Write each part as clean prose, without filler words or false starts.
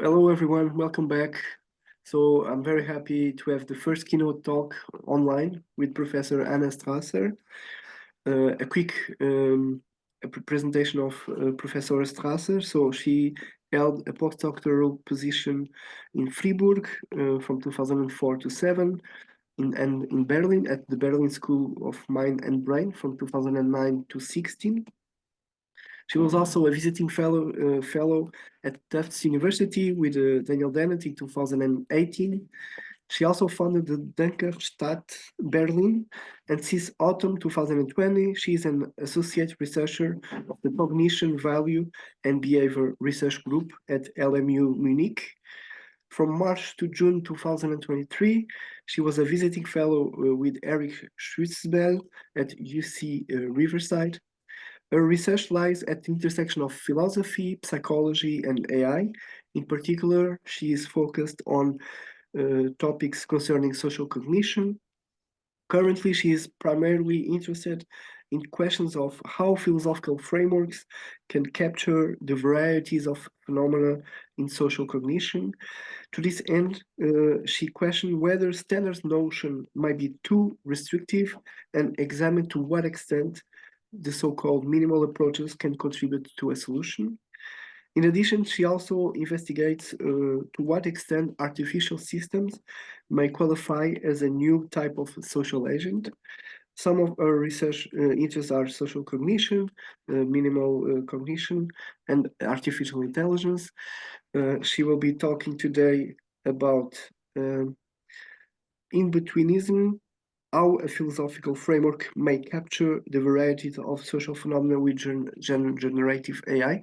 Hello everyone, welcome back. So I'm very happy to have the first Keynote Talk online with Professor Anna Strasser. A quick presentation of Professor Strasser. So she held a postdoctoral position in Freiburg from 2004 to 7, and in Berlin at the Berlin School of Mind and Brain from 2009 to 16. She was also a visiting fellow at Tufts University with Daniel Dennett in 2018. She also founded the Denker Stadt Berlin, and since autumn 2020, she is an associate researcher of the Cognition, Value, and Behavior Research Group at LMU-Munich. From March to June 2023, she was a visiting fellow with Eric Schwitzbel at UC Riverside. Her research lies at the intersection of philosophy, psychology, and AI. In particular, she is focused on topics concerning social cognition. Currently, she is primarily interested in questions of how philosophical frameworks can capture the varieties of phenomena in social cognition. To this end, she questioned whether standard notion might be too restrictive and examined to what extent the so-called minimal approaches can contribute to a solution. In addition, she also investigates to what extent artificial systems may qualify as a new type of social agent. Some of her research interests are social cognition, minimal cognition, and artificial intelligence. She will be talking today about Inbetweenism, how a philosophical framework may capture the varieties of social phenomena with generative AI.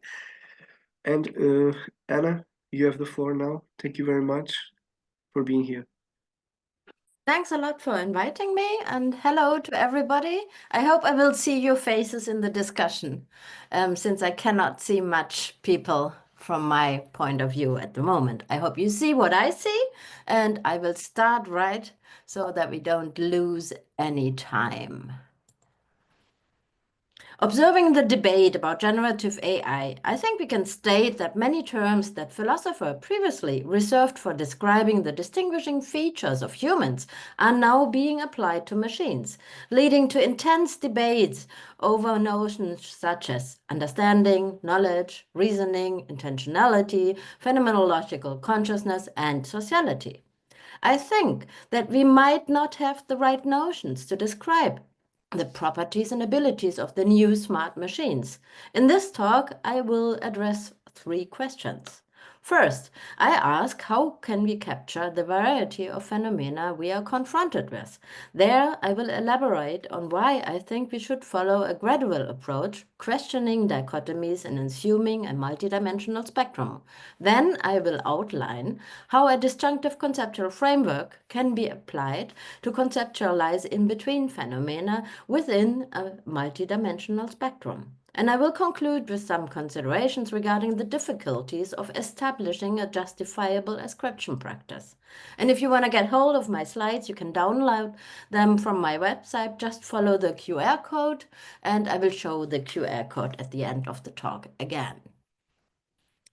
And Anna, you have the floor now. Thank you very much for being here. Thanks a lot for inviting me, and hello to everybody. I hope I will see your faces in the discussion, since I cannot see much people from my point of view at the moment. I hope you see what I see, and I will start right so that we don't lose any time. Observing the debate about generative AI, I think we can state that many terms that philosophers previously reserved for describing the distinguishing features of humans are now being applied to machines, leading to intense debates over notions such as understanding, knowledge, reasoning, intentionality, phenomenological consciousness, and sociality. I think that we might not have the right notions to describe the properties and abilities of the new smart machines. In this talk, I will address 3 questions. First, I ask how can we capture the variety of phenomena we are confronted with. There, I will elaborate on why I think we should follow a gradual approach, questioning dichotomies and assuming a multidimensional spectrum. Then I will outline how a disjunctive conceptual framework can be applied to conceptualize in-between phenomena within a multidimensional spectrum. And I will conclude with some considerations regarding the difficulties of establishing a justifiable ascription practice. And if you want to get hold of my slides, you can download them from my website. Just follow the QR code, and I will show the QR code at the end of the talk again.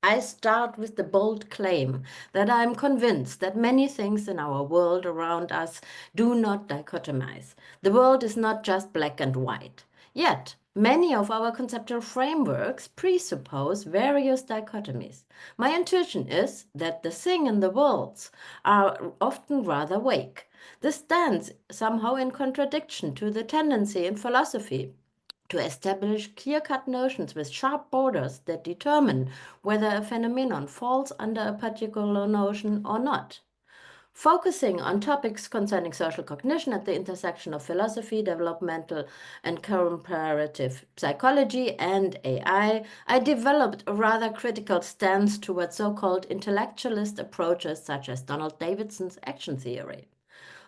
I start with the bold claim that I am convinced that many things in our world around us do not dichotomize. The world is not just black and white. Yet, many of our conceptual frameworks presuppose various dichotomies. My intuition is that the thing and the worlds are often rather vague. This stands somehow in contradiction to the tendency in philosophy to establish clear-cut notions with sharp borders that determine whether a phenomenon falls under a particular notion or not. Focusing on topics concerning social cognition at the intersection of philosophy, developmental and comparative psychology, and AI, I developed a rather critical stance towards so-called intellectualist approaches such as Donald Davidson's action theory.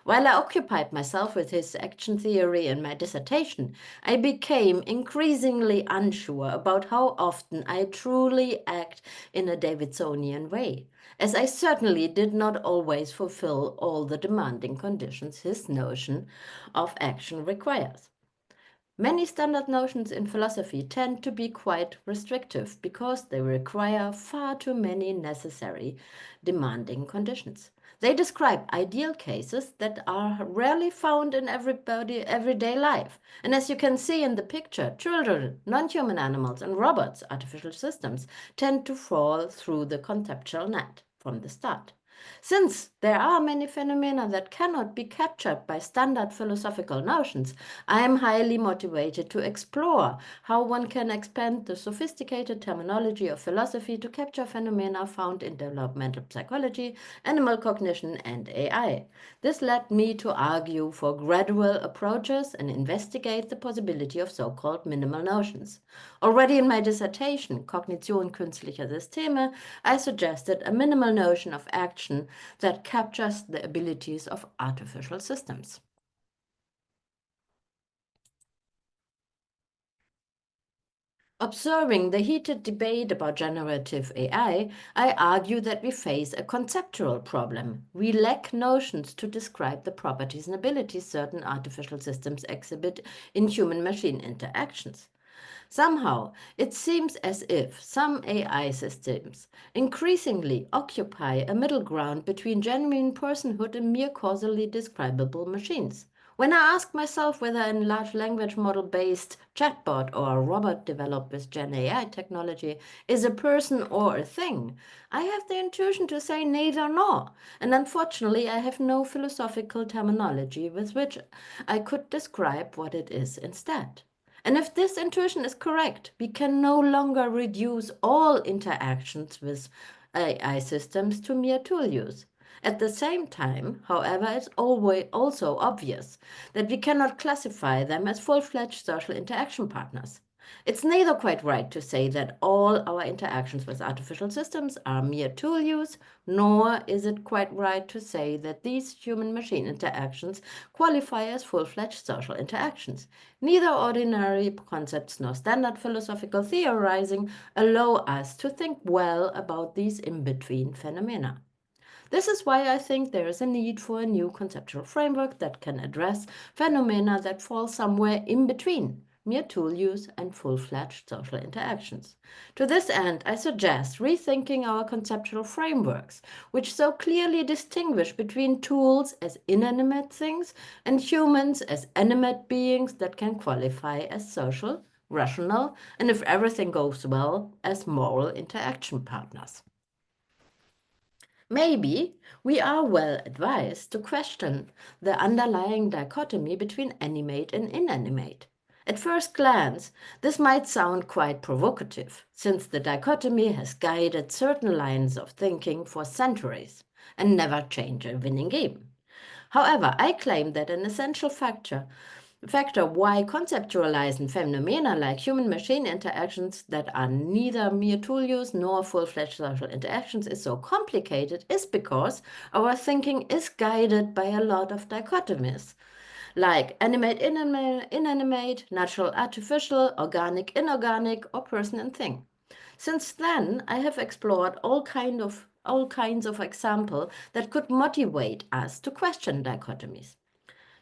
While I occupied myself with his action theory in my dissertation, I became increasingly unsure about how often I truly act in a Davidsonian way, as I certainly did not always fulfill all the demanding conditions his notion of action requires. Many standard notions in philosophy tend to be quite restrictive because they require far too many necessary, demanding conditions. They describe ideal cases that are rarely found in everyday life. And as you can see in the picture, children, non-human animals, and robots, artificial systems, tend to fall through the conceptual net from the start. Since there are many phenomena that cannot be captured by standard philosophical notions, I am highly motivated to explore how one can expand the sophisticated terminology of philosophy to capture phenomena found in developmental psychology, animal cognition, and AI. This led me to argue for gradual approaches and investigate the possibility of so-called minimal notions. Already in my dissertation, Kognition künstlicher Systeme, I suggested a minimal notion of action that captures the abilities of artificial systems. Observing the heated debate about generative AI, I argue that we face a conceptual problem. We lack notions to describe the properties and abilities certain artificial systems exhibit in human-machine interactions. Somehow, it seems as if some AI systems increasingly occupy a middle ground between genuine personhood and mere causally describable machines. When I ask myself whether a large language model-based chatbot or a robot developed with GenAI technology is a person or a thing, I have the intuition to say neither nor. And unfortunately, I have no philosophical terminology with which I could describe what it is instead. And if this intuition is correct, we can no longer reduce all interactions with AI systems to mere tool use. At the same time, however, it's always also obvious that we cannot classify them as full-fledged social interaction partners. It's neither quite right to say that all our interactions with artificial systems are mere tool use, nor is it quite right to say that these human-machine interactions qualify as full-fledged social interactions. Neither ordinary concepts nor standard philosophical theorizing allow us to think well about these in-between phenomena. This is why I think there is a need for a new conceptual framework that can address phenomena that fall somewhere in between mere tool use and full-fledged social interactions. To this end, I suggest rethinking our conceptual frameworks, which so clearly distinguish between tools as inanimate things and humans as animate beings that can qualify as social, rational, and if everything goes well, as moral interaction partners. Maybe we are well advised to question the underlying dichotomy between animate and inanimate. At first glance, this might sound quite provocative, since the dichotomy has guided certain lines of thinking for centuries and never changed a winning game. However, I claim that an essential factor why conceptualizing phenomena like human-machine interactions that are neither mere tool use nor full-fledged social interactions is so complicated is because our thinking is guided by a lot of dichotomies, like animate, inanimate, natural, artificial, organic, inorganic, or person and thing. Since then, I have explored all kinds of examples that could motivate us to question dichotomies.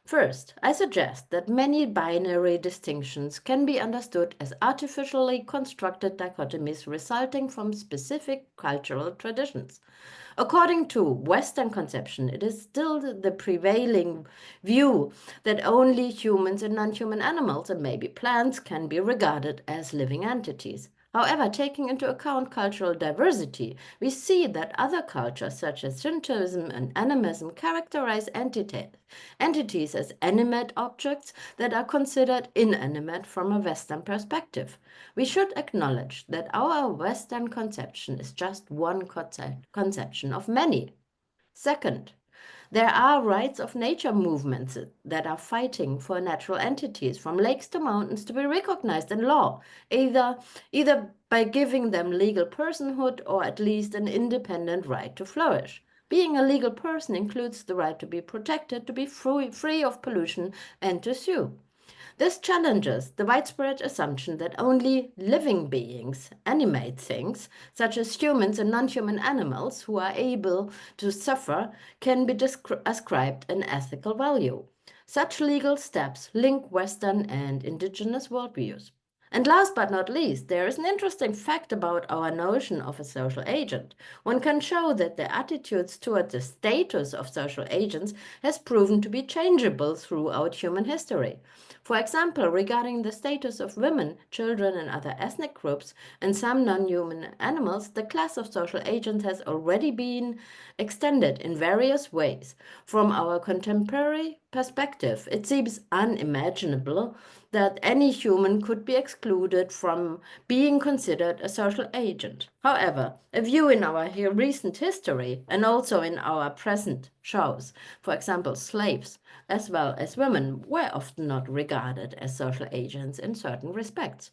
First, I suggest that many binary distinctions can be understood as artificially constructed dichotomies resulting from specific cultural traditions. According to Western conception, it is still the prevailing view that only humans and non-human animals and maybe plants can be regarded as living entities. However, taking into account cultural diversity, we see that other cultures such as Shintoism and animism characterize entities as animate objects that are considered inanimate from a Western perspective. We should acknowledge that our Western conception is just one conception of many. Second, there are rights of nature movements that are fighting for natural entities, from lakes to mountains, to be recognized in law, either by giving them legal personhood or at least an independent right to flourish. Being a legal person includes the right to be protected, to be free of pollution, and to sue. This challenges the widespread assumption that only living beings, animate things, such as humans and non-human animals who are able to suffer, can be ascribed an ethical value. Such legal steps link Western and indigenous worldviews. And last but not least, there is an interesting fact about our notion of a social agent. One can show that the attitudes toward the status of social agents has proven to be changeable throughout human history. For example, regarding the status of women, children, and other ethnic groups, and some non-human animals, the class of social agents has already been extended in various ways. From our contemporary perspective, it seems unimaginable that any human could be excluded from being considered a social agent. However, a view in our recent history and also in our present shows, for example, slaves as well as women were often not regarded as social agents in certain respects.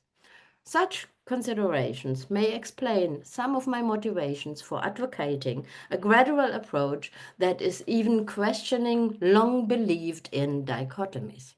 Such considerations may explain some of my motivations for advocating a gradual approach that is even questioning long believed in dichotomies.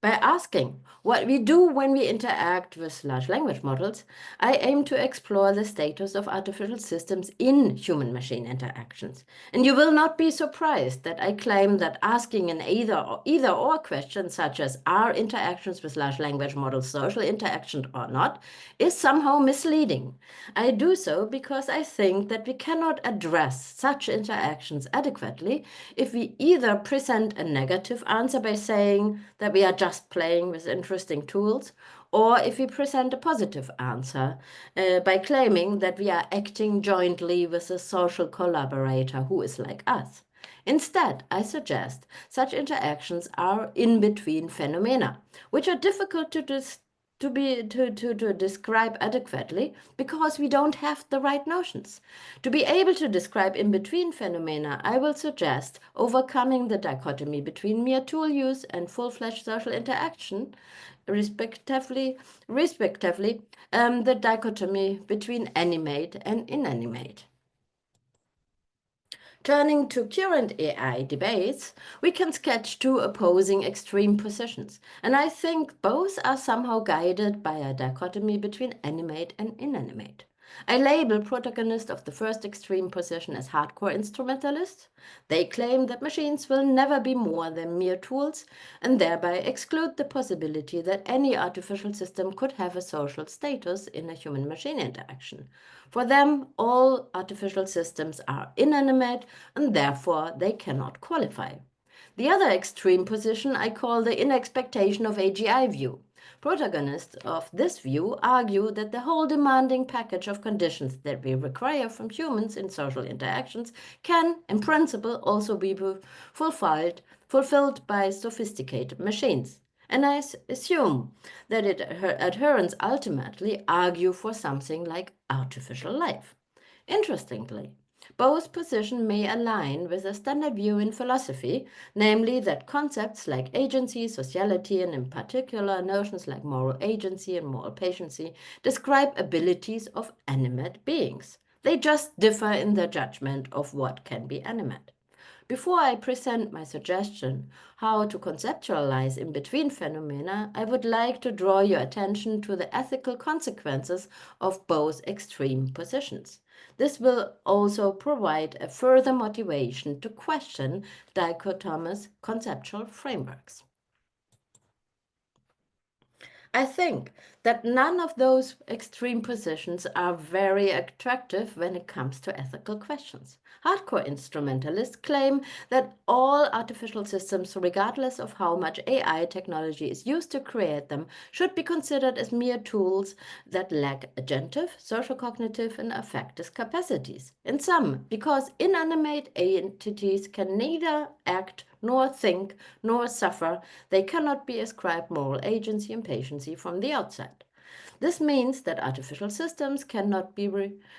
By asking what we do when we interact with large language models, I aim to explore the status of artificial systems in human-machine interactions. And you will not be surprised that I claim that asking an either-or question, such as are interactions with large language models social interactions or not, is somehow misleading. I do so because I think that we cannot address such interactions adequately if we either present a negative answer by saying that we are just playing with interesting tools, or if we present a positive answer by claiming that we are acting jointly with a social collaborator who is like us. Instead, I suggest such interactions are in-between phenomena, which are difficult to describe adequately because we don't have the right notions. To be able to describe in-between phenomena, I will suggest overcoming the dichotomy between mere tool use and full-fledged social interaction, respectively, the dichotomy between animate and inanimate. Turning to current AI debates, we can sketch two opposing extreme positions, and I think both are somehow guided by a dichotomy between animate and inanimate. I label protagonists of the first extreme position as hardcore instrumentalists. They claim that machines will never be more than mere tools and thereby exclude the possibility that any artificial system could have a social status in a human-machine interaction. For them, all artificial systems are inanimate and therefore they cannot qualify. The other extreme position I call the inexpectation of AGI view. Protagonists of this view argue that the whole demanding package of conditions that we require from humans in social interactions can, in principle, also be fulfilled by sophisticated machines. And I assume that adherents ultimately argue for something like artificial life. Interestingly, both positions may align with a standard view in philosophy, namely that concepts like agency, sociality, and in particular notions like moral agency and moral patiency describe abilities of animate beings. They just differ in their judgment of what can be animate. Before I present my suggestion how to conceptualize in-between phenomena, I would like to draw your attention to the ethical consequences of both extreme positions. This will also provide a further motivation to question dichotomous conceptual frameworks. I think that none of those extreme positions are very attractive when it comes to ethical questions. Hardcore instrumentalists claim that all artificial systems, regardless of how much AI technology is used to create them, should be considered as mere tools that lack agentive, social cognitive, and affective capacities. In sum, because inanimate entities can neither act nor think nor suffer, they cannot be ascribed moral agency and patiency from the outset. This means that artificial systems cannot be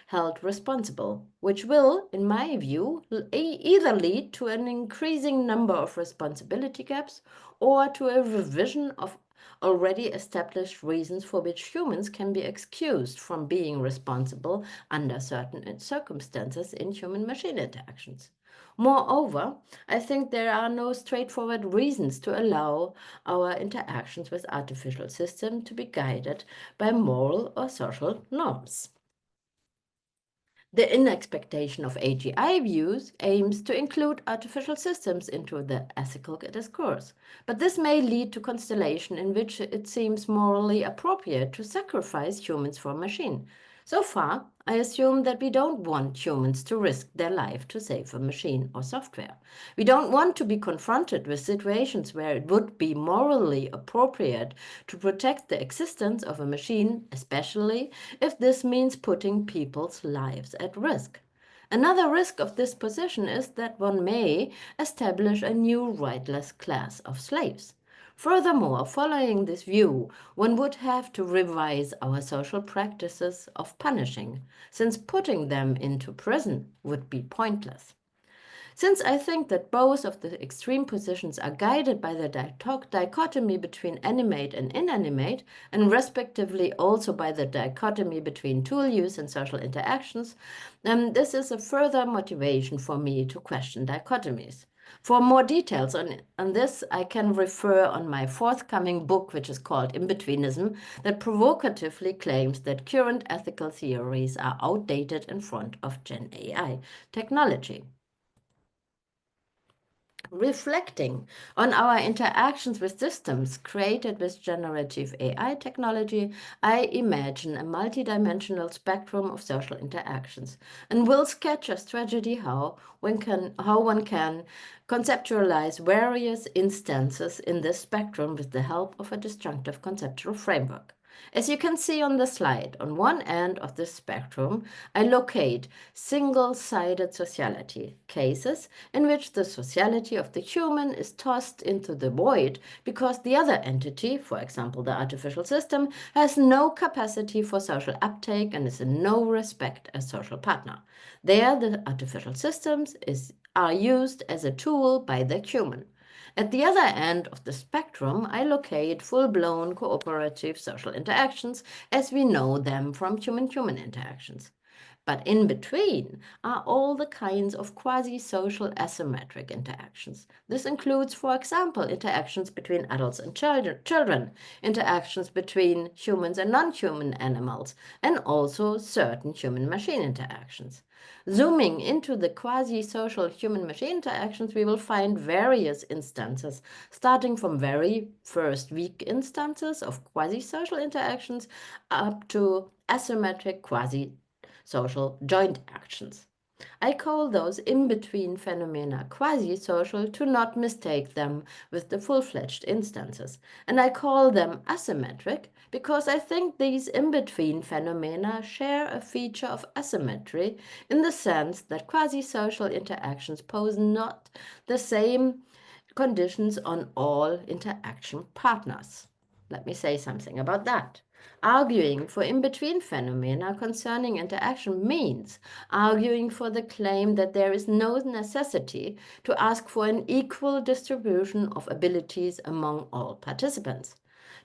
held responsible, which will, in my view, either lead to an increasing number of responsibility gaps or to a revision of already established reasons for which humans can be excused from being responsible under certain circumstances in human-machine interactions. Moreover, I think there are no straightforward reasons to allow our interactions with artificial systems to be guided by moral or social norms. The inexpectation of AGI views aims to include artificial systems into the ethical discourse, but this may lead to constellation in which it seems morally appropriate to sacrifice humans for machine. So far, I assume that we don't want humans to risk their life to save a machine or software. We don't want to be confronted with situations where it would be morally appropriate to protect the existence of a machine, especially if this means putting people's lives at risk. Another risk of this position is that one may establish a new rightless class of slaves. Furthermore, following this view, one would have to revise our social practices of punishing, since putting them into prison would be pointless. Since I think that both of the extreme positions are guided by the dichotomy between animate and inanimate, and respectively also by the dichotomy between tool use and social interactions, this is a further motivation for me to question dichotomies. For more details on this, I can refer on my forthcoming book, which is called Inbetweenism, that provocatively claims that current ethical theories are outdated in front of GenAI technology. Reflecting on our interactions with systems created with generative AI technology, I imagine a multidimensional spectrum of social interactions and will sketch a strategy how one can conceptualize various instances in this spectrum with the help of a disjunctive conceptual framework. As you can see on the slide, on one end of this spectrum, I locate single-sided sociality, cases in which the sociality of the human is tossed into the void because the other entity, for example the artificial system, has no capacity for social uptake and is in no respect a social partner. There, the artificial systems are used as a tool by the human. At the other end of the spectrum, I locate full-blown cooperative social interactions as we know them from human-human interactions. But in between are all the kinds of quasi-social asymmetric interactions. This includes, for example, interactions between adults and children, interactions between humans and non-human animals, and also certain human-machine interactions. Zooming into the quasi-social human-machine interactions, we will find various instances, starting from very first weak instances of quasi-social interactions up to asymmetric quasi-social joint actions. I call those in-between phenomena quasi-social to not mistake them with the full-fledged instances, and I call them asymmetric because I think these in-between phenomena share a feature of asymmetry in the sense that quasi-social interactions pose not the same conditions on all interaction partners. Let me say something about that. Arguing for in-between phenomena concerning interaction means arguing for the claim that there is no necessity to ask for an equal distribution of abilities among all participants.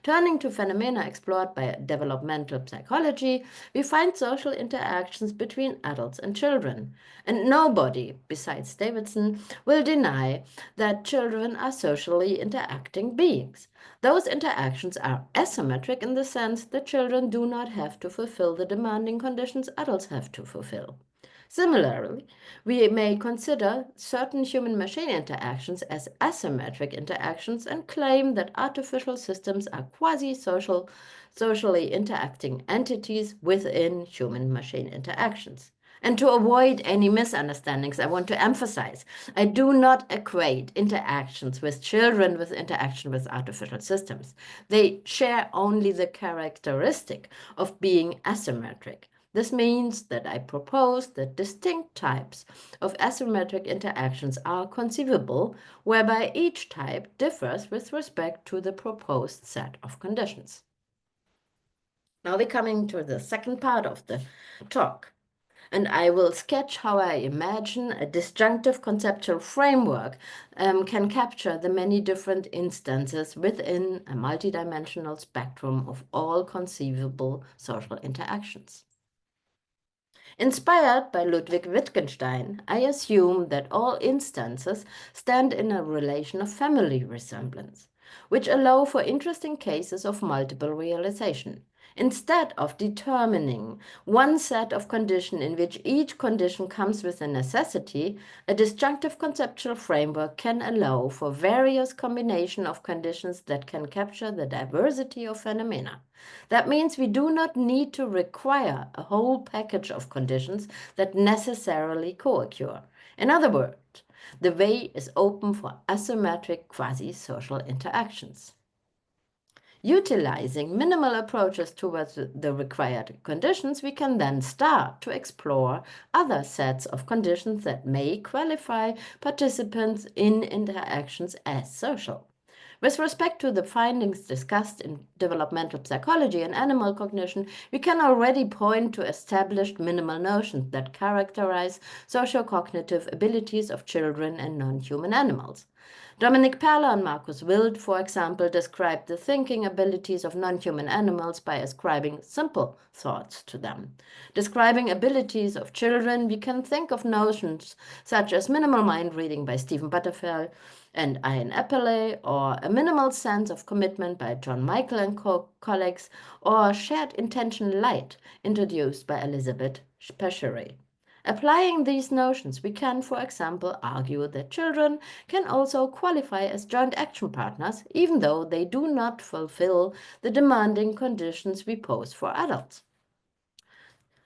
Turning to phenomena explored by developmental psychology, we find social interactions between adults and children. And nobody, besides Davidson, will deny that children are socially interacting beings. Those interactions are asymmetric in the sense that children do not have to fulfill the demanding conditions adults have to fulfill. Similarly, we may consider certain human-machine interactions as asymmetric interactions and claim that artificial systems are socially interacting entities within human-machine interactions. And to avoid any misunderstandings, I want to emphasize, I do not equate interactions with children with interaction with artificial systems. They share only the characteristic of being asymmetric. This means that I propose that distinct types of asymmetric interactions are conceivable, whereby each type differs with respect to the proposed set of conditions. Now we're coming to the second part of the talk, and I will sketch how I imagine a disjunctive conceptual framework can capture the many different instances within a multidimensional spectrum of all conceivable social interactions. Inspired by Ludwig Wittgenstein, I assume that all instances stand in a relation of family resemblance, which allow for interesting cases of multiple realization. Instead of determining one set of conditions in which each condition comes with a necessity, a disjunctive conceptual framework can allow for various combinations of conditions that can capture the diversity of phenomena. That means we do not need to require a whole package of conditions that necessarily co-occur. In other words, the way is open for asymmetric quasi-social interactions. Utilizing minimal approaches towards the required conditions, we can then start to explore other sets of conditions that may qualify participants in interactions as social. With respect to the findings discussed in developmental psychology and animal cognition, we can already point to established minimal notions that characterize socio-cognitive abilities of children and non-human animals. Dominic Perler and Marcus Wild, for example, described the thinking abilities of non-human animals by ascribing simple thoughts to them. Describing abilities of children, we can think of notions such as minimal mind reading by Stephen Butterfield and Ian Epperle, or a minimal sense of commitment by John Michael and colleagues, or shared intention light introduced by Elizabeth Peshery. Applying these notions, we can, for example, argue that children can also qualify as joint action partners, even though they do not fulfill the demanding conditions we pose for adults.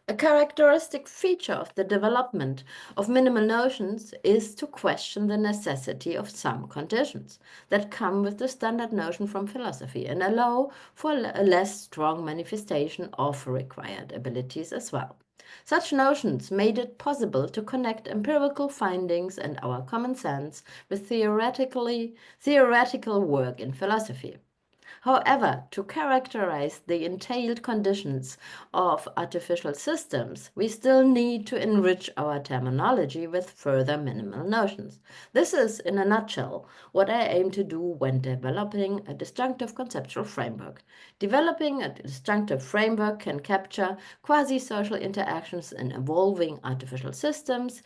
A characteristic feature of the development of minimal notions is to question the necessity of some conditions that come with the standard notion from philosophy and allow for a less strong manifestation of required abilities as well. Such notions made it possible to connect empirical findings and our common sense with theoretical work in philosophy. However, to characterize the entailed conditions of artificial systems, we still need to enrich our terminology with further minimal notions. This is, in a nutshell, what I aim to do when developing a disjunctive conceptual framework. Developing a disjunctive framework can capture quasi-social interactions in evolving artificial systems,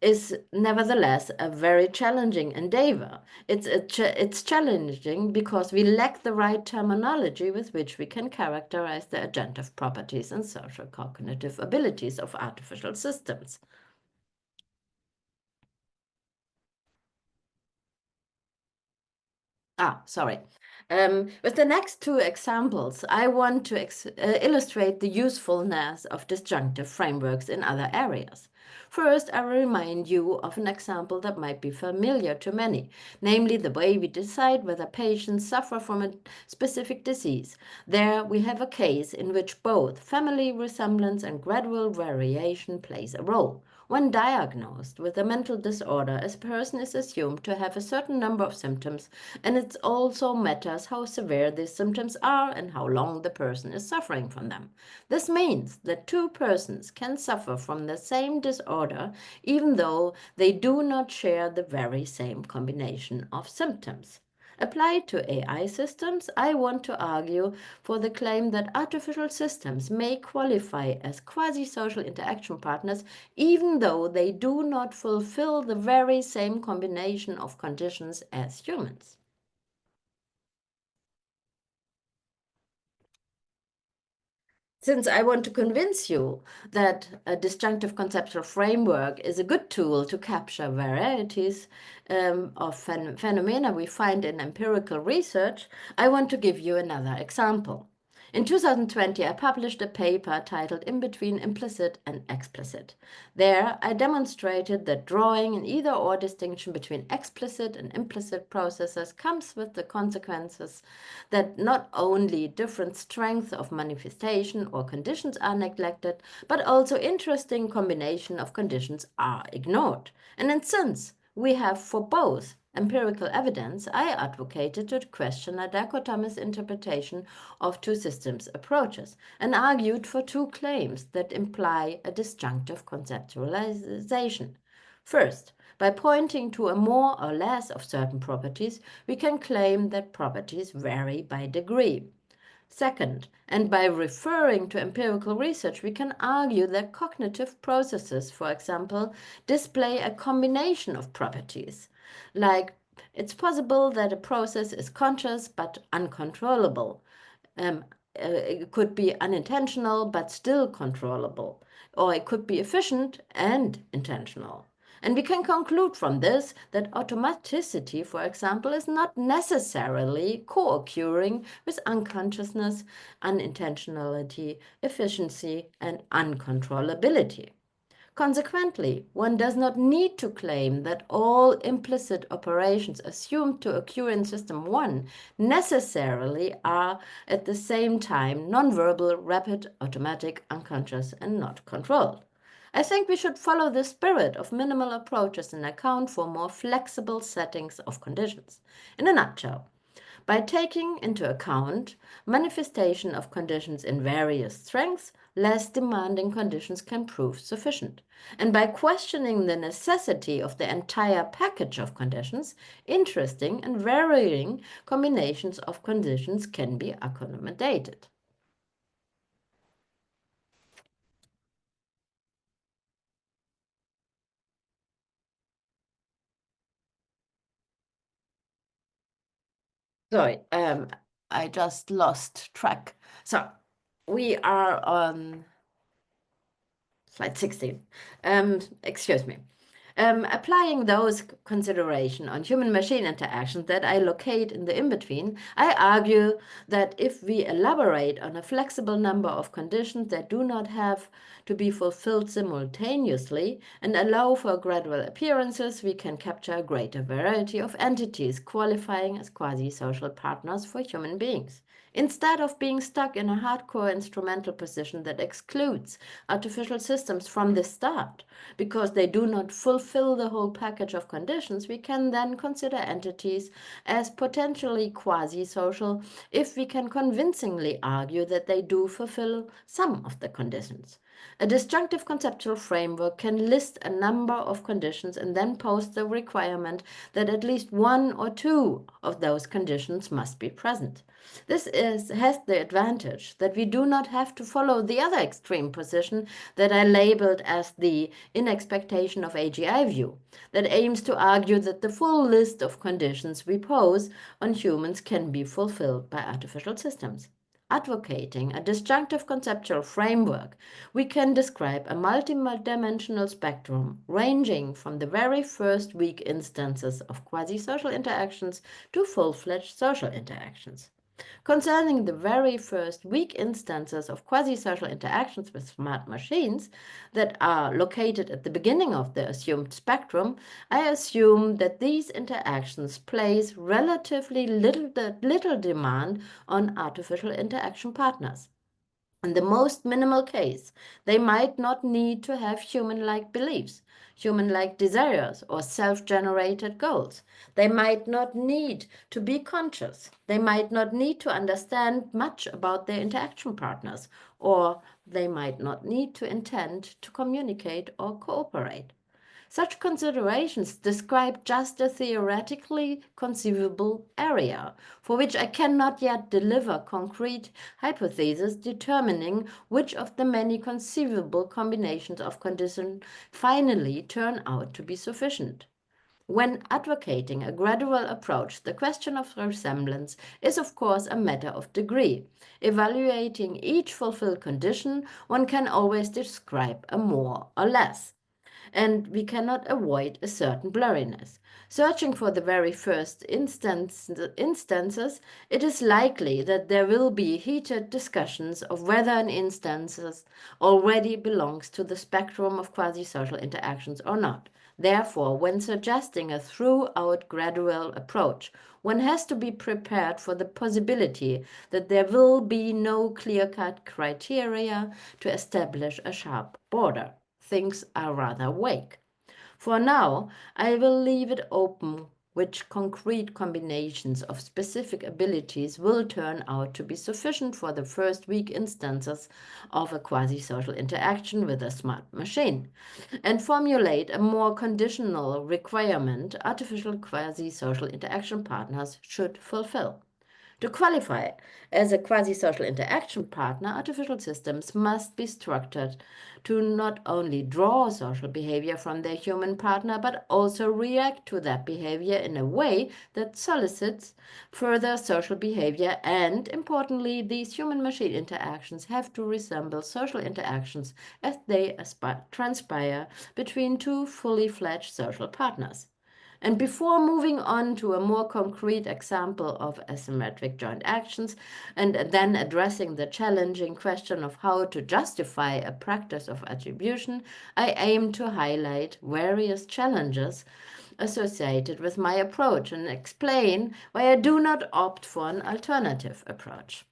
is nevertheless a very challenging endeavor. It's challenging because we lack the right terminology with which we can characterize the agentive properties and social cognitive abilities of artificial systems. Sorry. With the next two examples, I want to illustrate the usefulness of disjunctive frameworks in other areas. First, I will remind you of an example that might be familiar to many, namely the way we decide whether patients suffer from a specific disease. There we have a case in which both family resemblance and gradual variation plays a role. When diagnosed with a mental disorder, a person is assumed to have a certain number of symptoms, and it also matters how severe these symptoms are and how long the person is suffering from them. This means that two persons can suffer from the same disorder even though they do not share the very same combination of symptoms. Applied to AI systems, I want to argue for the claim that artificial systems may qualify as quasi-social interaction partners even though they do not fulfill the very same combination of conditions as humans. Since I want to convince you that a disjunctive conceptual framework is a good tool to capture varieties of phenomena we find in empirical research, I want to give you another example. In 2020, I published a paper titled In Between Implicit and Explicit. There, I demonstrated that drawing an either-or distinction between explicit and implicit processes comes with the consequences that not only different strengths of manifestation or conditions are neglected, but also interesting combination of conditions are ignored. And since we have for both empirical evidence, I advocated to question a dichotomous interpretation of two systems approaches and argued for two claims that imply a disjunctive conceptualization. First, by pointing to a more or less of certain properties, we can claim that properties vary by degree. Second, and by referring to empirical research, we can argue that cognitive processes, for example, display a combination of properties. Like, it's possible that a process is conscious but uncontrollable. it could be unintentional but still controllable, or it could be efficient and intentional. And we can conclude from this that automaticity, for example, is not necessarily co-occurring with unconsciousness, unintentionality, efficiency, and uncontrollability. Consequently, one does not need to claim that all implicit operations assumed to occur in System 1 necessarily are at the same time nonverbal, rapid, automatic, unconscious, and not controlled. I think we should follow the spirit of minimal approaches and account for more flexible settings of conditions. In a nutshell, by taking into account manifestation of conditions in various strengths, less demanding conditions can prove sufficient. And by questioning the necessity of the entire package of conditions, interesting and varying combinations of conditions can be accommodated. Sorry, I just lost track. So we are on slide 16. Excuse me. Applying those considerations on human-machine interactions that I locate in the in-between, I argue that if we elaborate on a flexible number of conditions that do not have to be fulfilled simultaneously and allow for gradual appearances, we can capture a greater variety of entities qualifying as quasi-social partners for human beings. Instead of being stuck in a hardcore instrumental position that excludes artificial systems from the start, because they do not fulfill the whole package of conditions, we can then consider entities as potentially quasi-social if we can convincingly argue that they do fulfill some of the conditions. A disjunctive conceptual framework can list a number of conditions and then pose the requirement that at least one or two of those conditions must be present. This has the advantage that we do not have to follow the other extreme position that I labeled as the in expectation of AGI view, that aims to argue that the full list of conditions we pose on humans can be fulfilled by artificial systems. Advocating a disjunctive conceptual framework, we can describe a multidimensional spectrum ranging from the very first weak instances of quasi-social interactions to full-fledged social interactions. Concerning the very first weak instances of quasi-social interactions with smart machines that are located at the beginning of the assumed spectrum, I assume that these interactions place relatively little demand on artificial interaction partners. In the most minimal case, they might not need to have human-like beliefs, human-like desires, or self-generated goals. They might not need to be conscious. They might not need to understand much about their interaction partners, or they might not need to intend to communicate or cooperate. Such considerations describe just a theoretically conceivable area, for which I cannot yet deliver concrete hypotheses determining which of the many conceivable combinations of conditions finally turn out to be sufficient. When advocating a gradual approach, the question of resemblance is of course a matter of degree. Evaluating each fulfilled condition, one can always describe a more or less, and we cannot avoid a certain blurriness. Searching for the very first instances, it is likely that there will be heated discussions of whether an instance already belongs to the spectrum of quasi-social interactions or not. Therefore, when suggesting a throughout gradual approach, one has to be prepared for the possibility that there will be no clear-cut criteria to establish a sharp border. Things are rather vague. For now, I will leave it open which concrete combinations of specific abilities will turn out to be sufficient for the first weak instances of a quasi-social interaction with a smart machine, and formulate a more conditional requirement artificial quasi-social interaction partners should fulfill. To qualify as a quasi-social interaction partner, artificial systems must be structured to not only draw social behavior from their human partner, but also react to that behavior in a way that solicits further social behavior. And importantly, these human-machine interactions have to resemble social interactions as they transpire between two fully fledged social partners. And before moving on to a more concrete example of asymmetric joint actions, and then addressing the challenging question of how to justify a practice of attribution, I aim to highlight various challenges associated with my approach and explain why I do not opt for an alternative approach.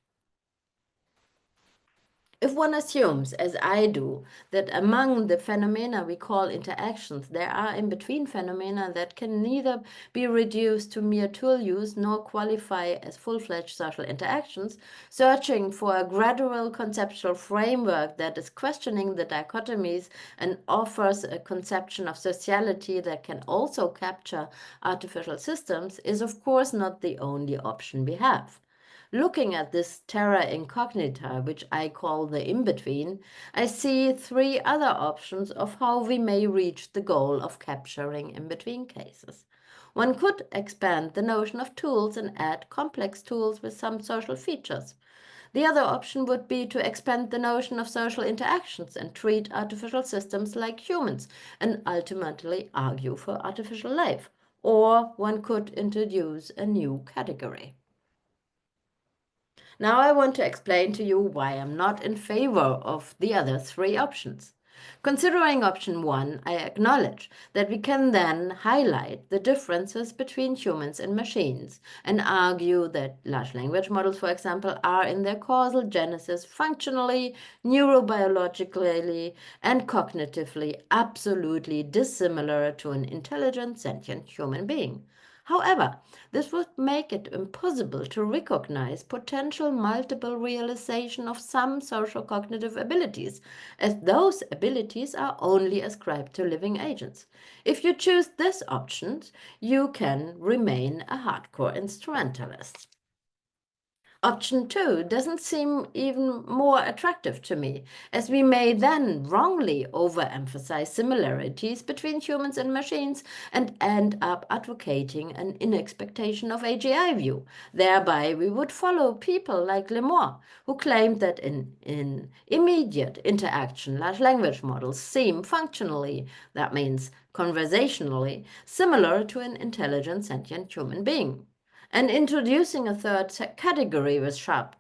If one assumes, as I do, that among the phenomena we call interactions, there are in-between phenomena that can neither be reduced to mere tool use nor qualify as full-fledged social interactions, searching for a gradual conceptual framework that is questioning the dichotomies and offers a conception of sociality that can also capture artificial systems is, of course, not the only option we have. Looking at this terra incognita, which I call the in-between, I see three other options of how we may reach the goal of capturing in-between cases. One could expand the notion of tools and add complex tools with some social features. The other option would be to expand the notion of social interactions and treat artificial systems like humans and ultimately argue for artificial life. Or one could introduce a new category. Now I want to explain to you why I'm not in favor of the other three options. Considering option 1, I acknowledge that we can then highlight the differences between humans and machines and argue that large language models, for example, are in their causal genesis functionally, neurobiologically, and cognitively absolutely dissimilar to an intelligent sentient human being. However, this would make it impossible to recognize potential multiple realization of some social cognitive abilities, as those abilities are only ascribed to living agents. If you choose this option, you can remain a hardcore instrumentalist. Option 2 doesn't seem even more attractive to me, as we may then wrongly overemphasize similarities between humans and machines and end up advocating an inexpectation of AGI view. Thereby, we would follow people like Lemore, who claimed that in immediate interaction, large language models seem functionally, that means conversationally, similar to an intelligent sentient human being. And introducing a third category with sharp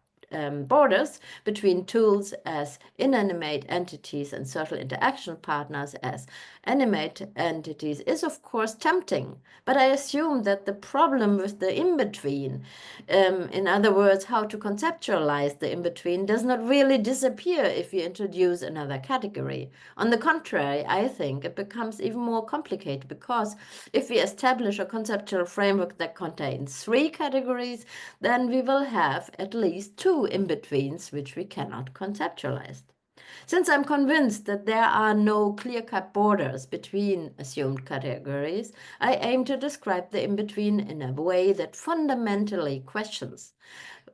borders between tools as inanimate entities and social interaction partners as animate entities is of course tempting, but I assume that the problem with the in-between, in other words, how to conceptualize the in-between, does not really disappear if you introduce another category. On the contrary, I think it becomes even more complicated because if we establish a conceptual framework that contains three categories, then we will have at least two in-betweens which we cannot conceptualize. Since I'm convinced that there are no clear-cut borders between assumed categories, I aim to describe the in-between in a way that fundamentally questions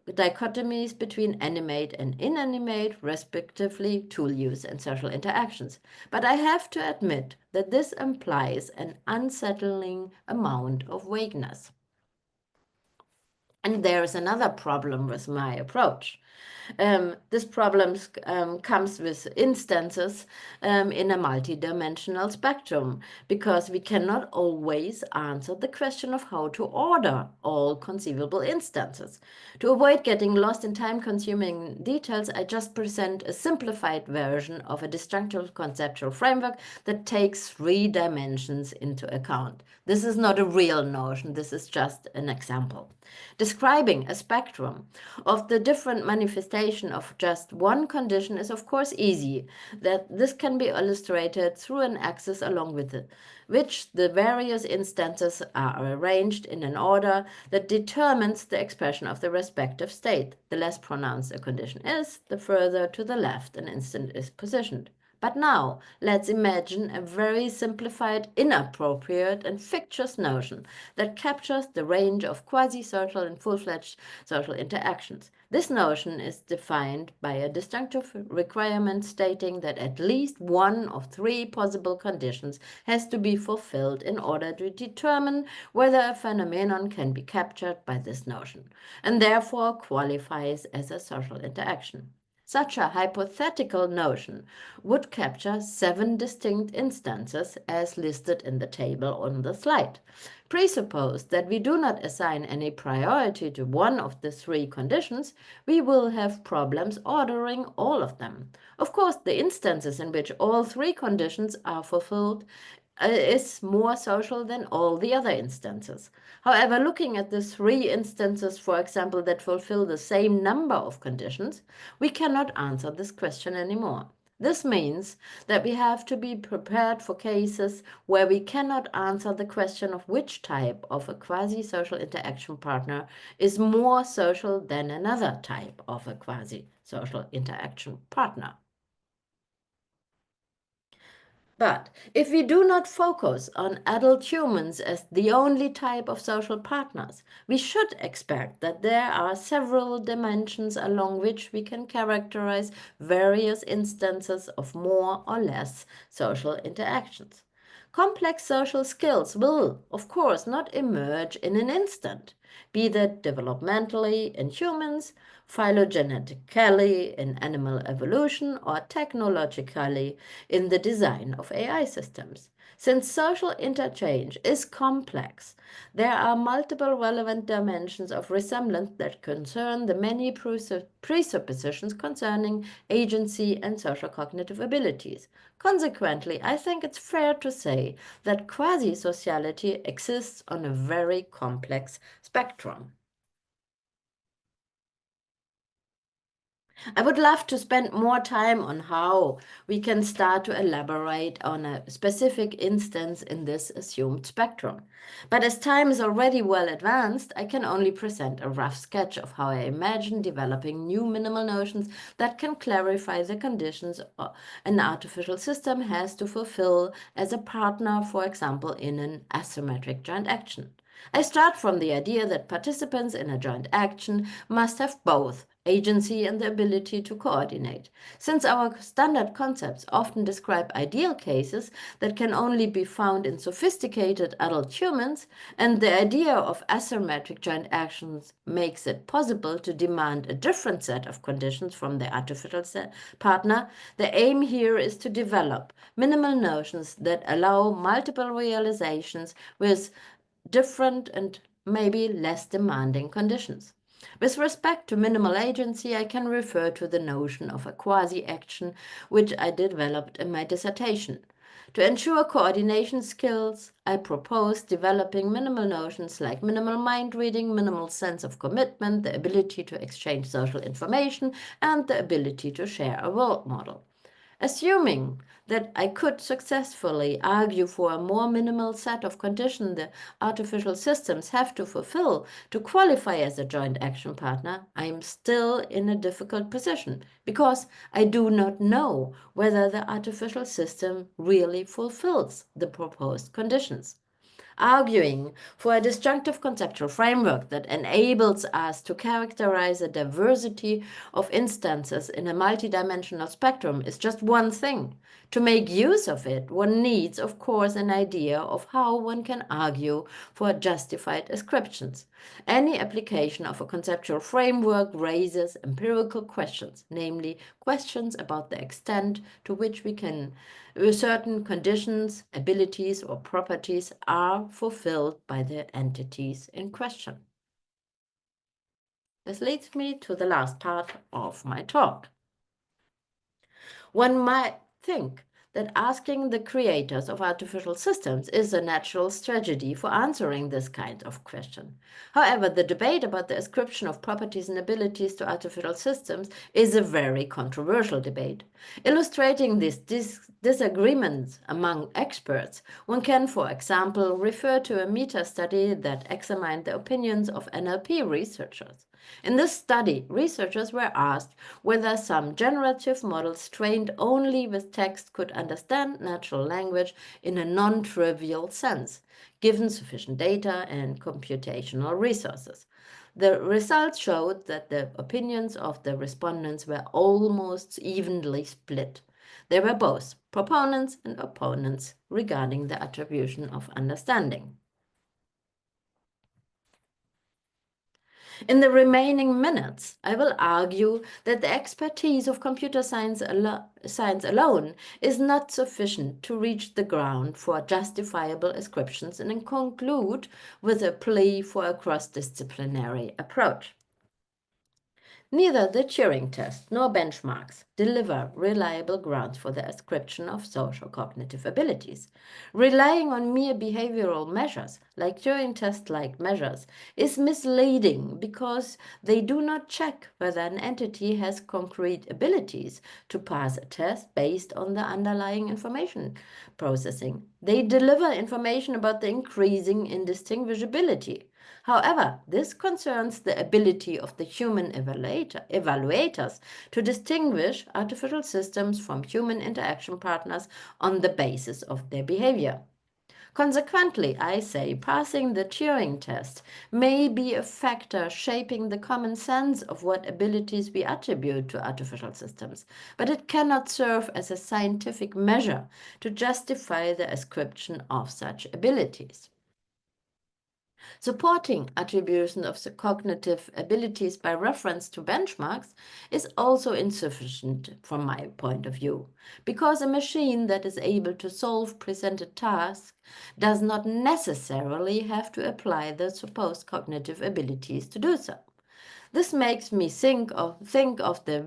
dichotomies between animate and inanimate, respectively, tool use and social interactions. But I have to admit that this implies an unsettling amount of vagueness. And there is another problem with my approach. This problem comes with instances in a multidimensional spectrum, because we cannot always answer the question of how to order all conceivable instances. To avoid getting lost in time-consuming details, I just present a simplified version of a disjunctive conceptual framework that takes three dimensions into account. This is not a real notion, this is just an example. Describing a spectrum of the different manifestation of just one condition is of course easy. That this can be illustrated through an axis along with it, which the various instances are arranged in an order that determines the expression of the respective state. The less pronounced a condition is, the further to the left an instant is positioned. But now, let's imagine a very simplified, inappropriate, and fictitious notion that captures the range of quasi-social and full-fledged social interactions. This notion is defined by a disjunctive requirement stating that at least one of 3 possible conditions has to be fulfilled in order to determine whether a phenomenon can be captured by this notion, and therefore qualifies as a social interaction. Such a hypothetical notion would capture 7 distinct instances as listed in the table on the slide. Presuppose that we do not assign any priority to one of the 3 conditions, we will have problems ordering all of them. Of course, the instances in which all 3 conditions are fulfilled is more social than all the other instances. However, looking at the 3 instances, for example, that fulfill the same number of conditions, we cannot answer this question anymore. This means that we have to be prepared for cases where we cannot answer the question of which type of a quasi-social interaction partner is more social than another type of a quasi-social interaction partner. But if we do not focus on adult humans as the only type of social partners, we should expect that there are several dimensions along which we can characterize various instances of more or less social interactions. Complex social skills will, of course, not emerge in an instant, be that developmentally in humans, phylogenetically in animal evolution, or technologically in the design of AI systems. Since social interchange is complex, there are multiple relevant dimensions of resemblance that concern the many presuppositions concerning agency and social cognitive abilities. Consequently, I think it's fair to say that quasi-sociality exists on a very complex spectrum. I would love to spend more time on how we can start to elaborate on a specific instance in this assumed spectrum. But as time is already well advanced, I can only present a rough sketch of how I imagine developing new minimal notions that can clarify the conditions an artificial system has to fulfill as a partner, for example, in an asymmetric joint action. I start from the idea that participants in a joint action must have both agency and the ability to coordinate. Since our standard concepts often describe ideal cases that can only be found in sophisticated adult humans, and the idea of asymmetric joint actions makes it possible to demand a different set of conditions from the artificial partner, the aim here is to develop minimal notions that allow multiple realizations with different and maybe less demanding conditions. With respect to minimal agency, I can refer to the notion of a quasi-action, which I developed in my dissertation. To ensure coordination skills, I propose developing minimal notions like minimal mind reading, minimal sense of commitment, the ability to exchange social information, and the ability to share a world model. Assuming that I could successfully argue for a more minimal set of conditions the artificial systems have to fulfill to qualify as a joint action partner, I am still in a difficult position because I do not know whether the artificial system really fulfills the proposed conditions. Arguing for a disjunctive conceptual framework that enables us to characterize a diversity of instances in a multidimensional spectrum is just one thing. To make use of it, one needs, of course, an idea of how one can argue for justified ascriptions. Any application of a conceptual framework raises empirical questions, namely questions about the extent to which we can certain conditions, abilities, or properties are fulfilled by the entities in question. This leads me to the last part of my talk. One might think that asking the creators of artificial systems is a natural strategy for answering this kind of question. However, the debate about the ascription of properties and abilities to artificial systems is a very controversial debate. Illustrating these disagreements among experts, one can, for example, refer to a meta-study that examined the opinions of NLP researchers. In this study, researchers were asked whether some generative models trained only with text could understand natural language in a non-trivial sense, given sufficient data and computational resources. The results showed that the opinions of the respondents were almost evenly split. There were both proponents and opponents regarding the attribution of understanding. In the remaining minutes, I will argue that the expertise of computer science alone is not sufficient to reach the ground for justifiable ascriptions and conclude with a plea for a cross-disciplinary approach. Neither the Turing test nor benchmarks deliver reliable grounds for the ascription of social cognitive abilities. Relying on mere behavioral measures, like Turing test-like measures, is misleading because they do not check whether an entity has concrete abilities to pass a test based on the underlying information processing. They deliver information about the increasing indistinguishability. However, this concerns the ability of the human evaluators to distinguish artificial systems from human interaction partners on the basis of their behavior. Consequently, I say passing the Turing test may be a factor shaping the common sense of what abilities we attribute to artificial systems, but it cannot serve as a scientific measure to justify the ascription of such abilities. Supporting attribution of the cognitive abilities by reference to benchmarks is also insufficient from my point of view, because a machine that is able to solve presented tasks does not necessarily have to apply the supposed cognitive abilities to do so. This makes me think of the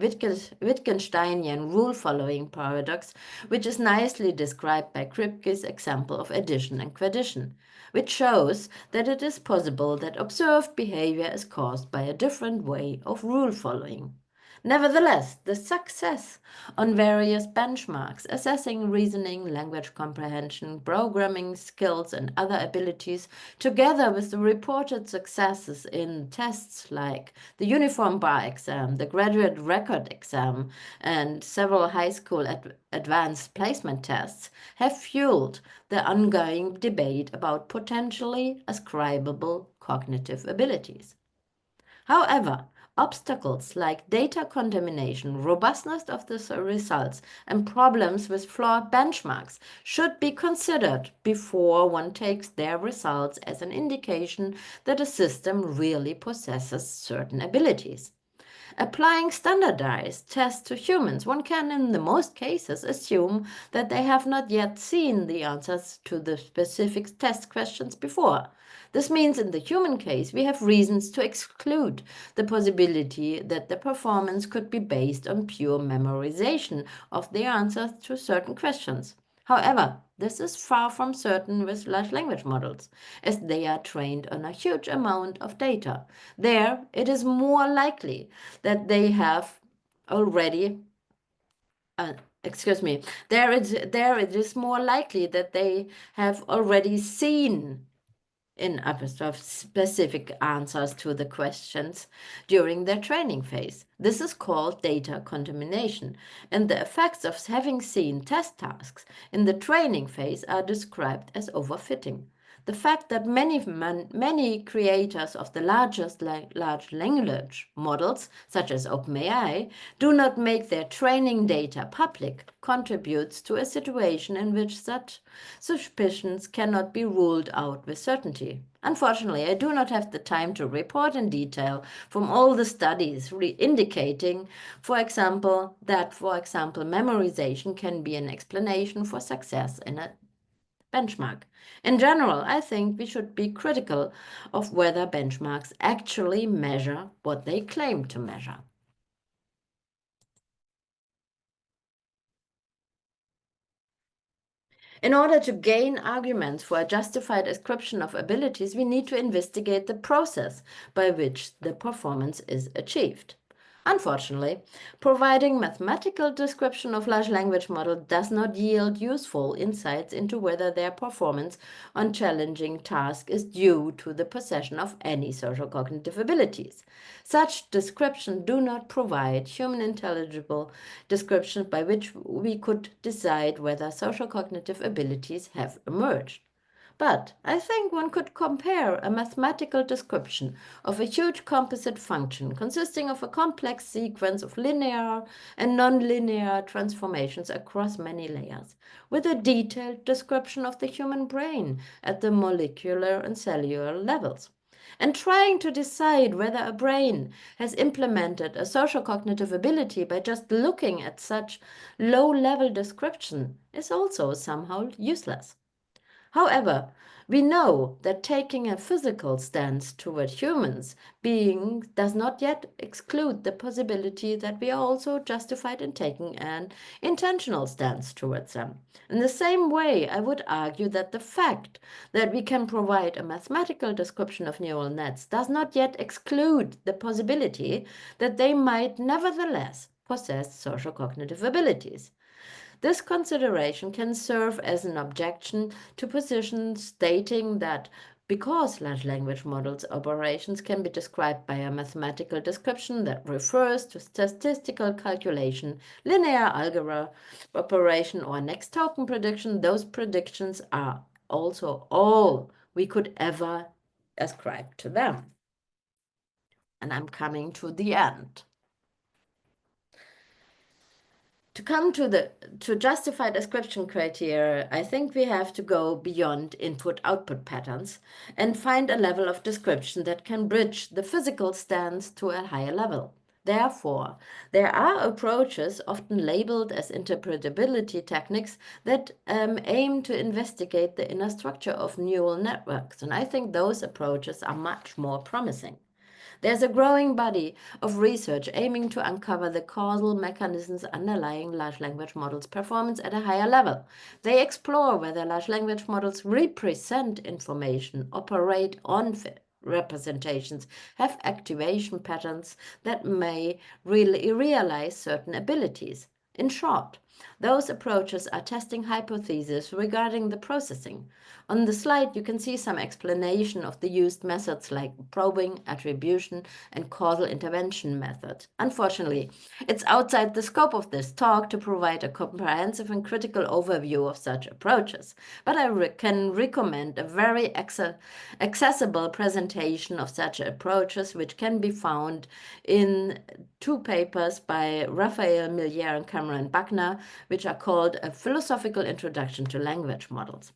Wittgensteinian rule-following paradox, which is nicely described by Kripke's example of addition and quaddition, which shows that it is possible that observed behavior is caused by a different way of rule-following. Nevertheless, the success on various benchmarks assessing reasoning, language comprehension, programming skills, and other abilities, together with the reported successes in tests like the Uniform Bar exam, the Graduate Record exam, and several high school advanced placement tests, have fueled the ongoing debate about potentially ascribable cognitive abilities. However, obstacles like data contamination, robustness of the results, and problems with flawed benchmarks should be considered before one takes their results as an indication that a system really possesses certain abilities. Applying standardized tests to humans, one can in the most cases assume that they have not yet seen the answers to the specific test questions before. This means in the human case, we have reasons to exclude the possibility that the performance could be based on pure memorization of the answers to certain questions. However, this is far from certain with large language models, as they are trained on a huge amount of data. There, it is more likely that they have already there it is more likely that they have already seen in specific answers to the questions during their training phase. This is called data contamination, and the effects of having seen test tasks in the training phase are described as overfitting. The fact that many creators of the large language models, such as OpenAI, do not make their training data public contributes to a situation in which such suspicions cannot be ruled out with certainty. Unfortunately, I do not have the time to report in detail from all the studies indicating, for example, memorization can be an explanation for success in a benchmark. In general, I think we should be critical of whether benchmarks actually measure what they claim to measure. In order to gain arguments for a justified ascription of abilities, we need to investigate the process by which the performance is achieved. Unfortunately, providing mathematical description of large language model does not yield useful insights into whether their performance on challenging tasks is due to the possession of any social cognitive abilities. Such descriptions do not provide human intelligible descriptions by which we could decide whether social cognitive abilities have emerged. But I think one could compare a mathematical description of a huge composite function consisting of a complex sequence of linear and nonlinear transformations across many layers with a detailed description of the human brain at the molecular and cellular levels. And trying to decide whether a brain has implemented a social cognitive ability by just looking at such low-level description is also somehow useless. However, we know that taking a physical stance toward humans being does not yet exclude the possibility that we are also justified in taking an intentional stance towards them. In the same way, I would argue that the fact that we can provide a mathematical description of neural nets does not yet exclude the possibility that they might nevertheless possess social cognitive abilities. This consideration can serve as an objection to positions stating that because large language models operations can be described by a mathematical description that refers to statistical calculation, linear algebra operation, or next token prediction, those predictions are also all we could ever ascribe to them. And I'm coming to the end. To come to justify description criteria, I think we have to go beyond input-output patterns and find a level of description that can bridge the physical stance to a higher level. Therefore, there are approaches often labeled as interpretability techniques that aim to investigate the inner structure of neural networks, and I think those approaches are much more promising. There's a growing body of research aiming to uncover the causal mechanisms underlying large language models' performance at a higher level. They explore whether large language models represent information, operate on representations, have activation patterns that may really realize certain abilities. In short, those approaches are testing hypotheses regarding the processing. On the slide, you can see some explanation of the used methods like probing, attribution, and causal intervention method. Unfortunately, it's outside the scope of this talk to provide a comprehensive and critical overview of such approaches, but I can recommend a very accessible presentation of such approaches, which can be found in two papers by Raphael Millier and Cameron Buckner, which are called A Philosophical Introduction to Language Models.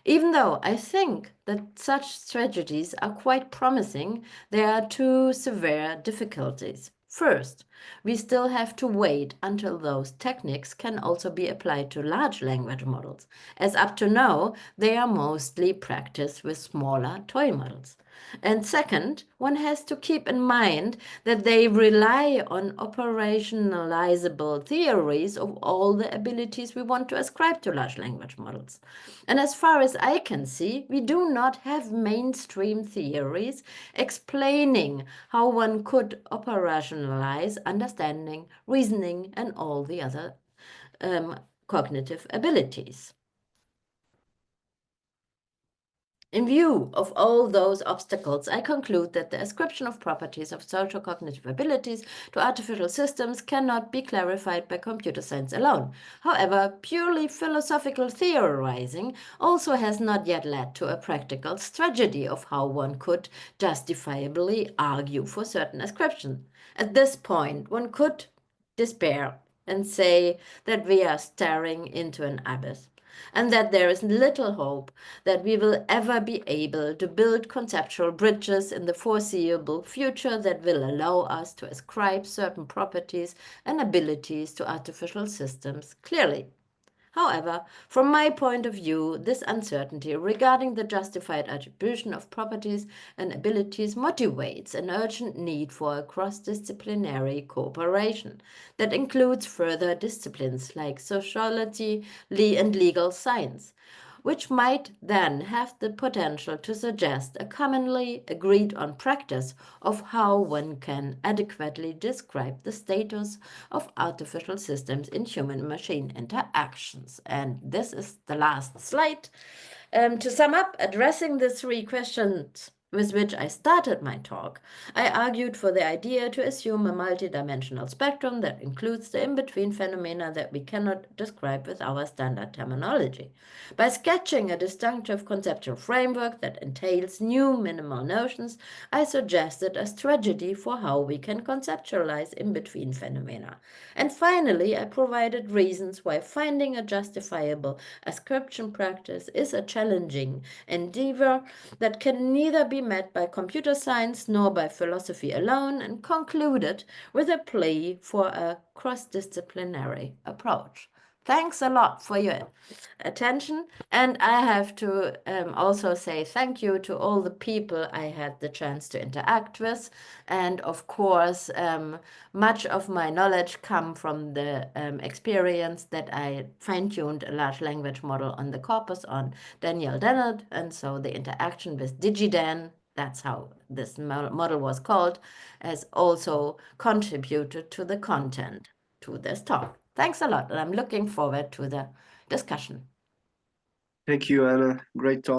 Even though I think that such strategies are quite promising, there are two severe difficulties. First, we still have to wait until those techniques can also be applied to large language models, as up to now they are mostly practiced with smaller toy models. And second, one has to keep in mind that they rely on operationalizable theories of all the abilities we want to ascribe to large language models. And as far as I can see, we do not have mainstream theories explaining how one could operationalize understanding, reasoning, and all the other cognitive abilities. In view of all those obstacles, I conclude that the ascription of properties of social cognitive abilities to artificial systems cannot be clarified by computer science alone. However, purely philosophical theorizing also has not yet led to a practical strategy of how one could justifiably argue for certain ascription. At this point, one could despair and say that we are staring into an abyss, and that there is little hope that we will ever be able to build conceptual bridges in the foreseeable future that will allow us to ascribe certain properties and abilities to artificial systems clearly. However, from my point of view, this uncertainty regarding the justified attribution of properties and abilities motivates an urgent need for a cross-disciplinary cooperation that includes further disciplines like sociology and legal science. which might then have the potential to suggest a commonly agreed on practice of how one can adequately describe the status of artificial systems in human-machine interactions. And this is the last slide. To sum up, addressing the three questions with which I started my talk, I argued for the idea to assume a multidimensional spectrum that includes the in-between phenomena that we cannot describe with our standard terminology. By sketching a distinctive conceptual framework that entails new minimal notions, I suggested a strategy for how we can conceptualize in-between phenomena. And finally, I provided reasons why finding a justifiable ascription practice is a challenging endeavor that can neither be met by computer science nor by philosophy alone, and concluded with a plea for a cross-disciplinary approach. Thanks a lot for your attention. And I have to also say thank you to all the people I had the chance to interact with. And of course, much of my knowledge come from the experience that I fine-tuned a large language model on the corpus on Daniel Dennett. And so the interaction with DigiDan, that's how this model was called, has also contributed to the content to this talk. Thanks a lot, and I'm looking forward to the discussion. Thank you, Anna. Great talk.